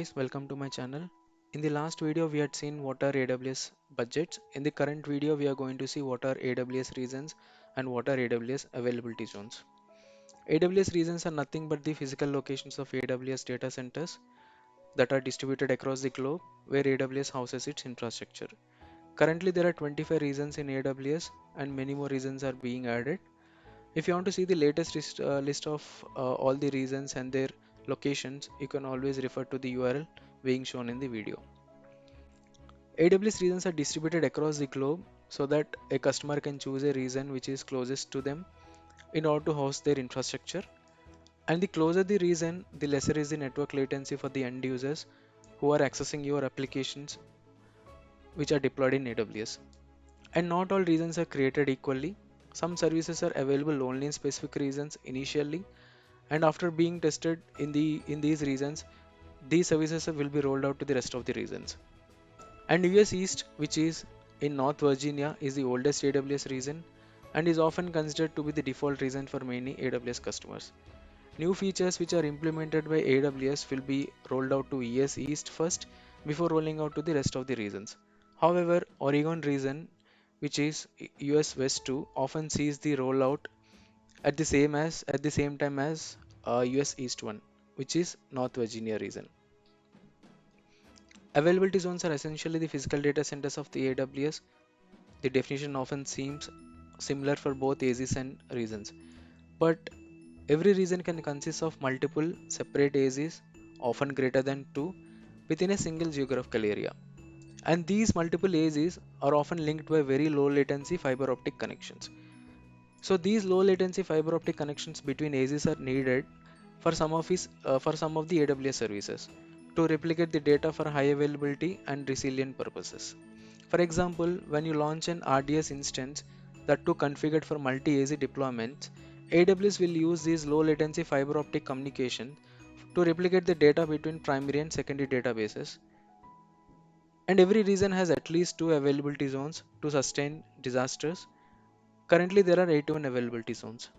guys, welcome to my channel. In the last video we had seen what are AWS budgets. In the current video we are going to see what are AWS regions and what are AWS availability zones. AWS regions are nothing but the physical locations of AWS data centers that are distributed across the globe where AWS houses its infrastructure. Currently there are 25 regions in AWS and many more regions are being added. If you want to see the latest list of all the regions and their locations, you can always refer to the URL being shown in the video. AWS regions are distributed across the globe so that a customer can choose a region which is closest to them in order to host their infrastructure. And the closer the region, the lesser is the network latency for the end users who are accessing your applications which are deployed in AWS. And not all regions are created equally. Some services are available only in specific regions initially, and after being tested in these regions, these services will be rolled out to the rest of the regions. And US East, which is in North Virginia, is the oldest AWS region and is often considered to be the default region for many AWS customers. New features which are implemented by AWS will be rolled out to US East first before rolling out to the rest of the regions. However, Oregon region, which is US West 2, often sees the rollout at the same time as US East 1, which is North Virginia region. Availability zones are essentially the physical data centers of the AWS. The definition often seems similar for both AZs and regions, but every region can consist of multiple separate AZs, often greater than two, within a single geographical area. And these multiple AZs are often linked by very low latency fiber optic connections. So these low latency fiber optic connections between AZs are needed for some of the AWS services to replicate the data for high availability and resilient purposes. For example, when you launch an RDS instance that to configured for multi-AZ deployments, AWS will use these low latency fiber optic communication to replicate the data between primary and secondary databases. And every region has at least two availability zones to sustain disasters. Currently, there are 81 availability zones.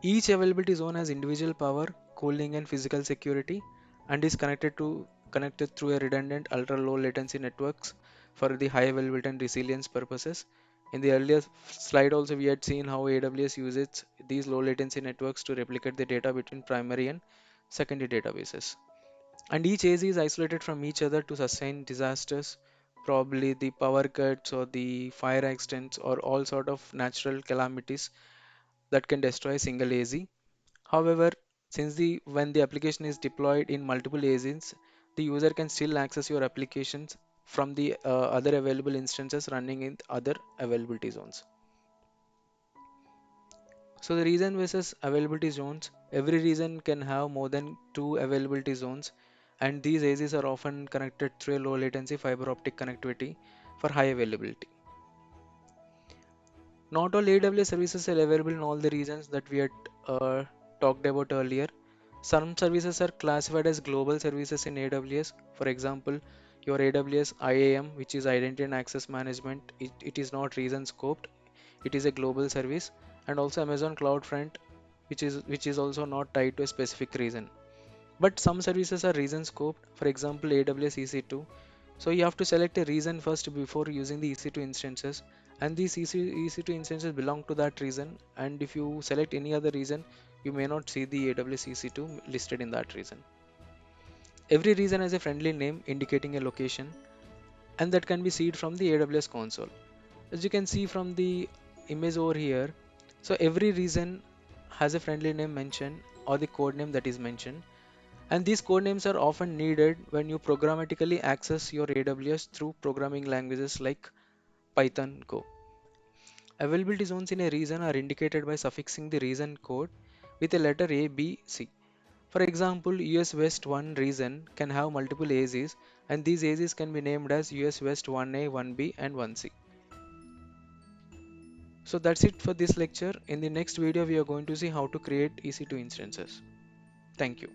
Each availability zone has individual power, cooling, and physical security, and is connected through a redundant ultra low latency networks for the high availability and resilience purposes. In the earlier slide also we had seen how AWS uses these low latency networks to replicate the data between primary and secondary databases. And each AZ is isolated from each other to sustain disasters, probably the power cuts or the fire accidents or all sort of natural calamities that can destroy a single AZ. However, since the when the application is deployed in multiple AZs, the user can still access your applications from the other available instances running in other availability zones. So the region versus availability zones, every region can have more than two availability zones, and these AZs are often connected through a low latency fiber optic connectivity for high availability. Not all AWS services are available in all the regions that we had uh, talked about earlier. Some services are classified as global services in AWS. For example, your AWS IAM, which is Identity and Access Management, it is not region scoped. It is a global service, and also Amazon CloudFront, which is also not tied to a specific region. But some services are region scoped. For example, AWS EC2. So you have to select a region first before using the EC2 instances, and these EC2 instances belong to that region. And if you select any other region, you may not see the AWS EC2 listed in that region. Every region has a friendly name indicating a location, and that can be seen from the AWS console. As you can see from the image over here, so every region has a friendly name mentioned or the code name that is mentioned, and these code names are often needed when you programmatically access your AWS through programming languages like Python, Go. Availability zones in a region are indicated by suffixing the region code with a letter A, B, C. For example, US West 1 region can have multiple AZs, and these AZs can be named as US West 1A, 1B, and 1C. So that's it for this lecture. In the next video, we are going to see how to create EC2 instances. Thank you.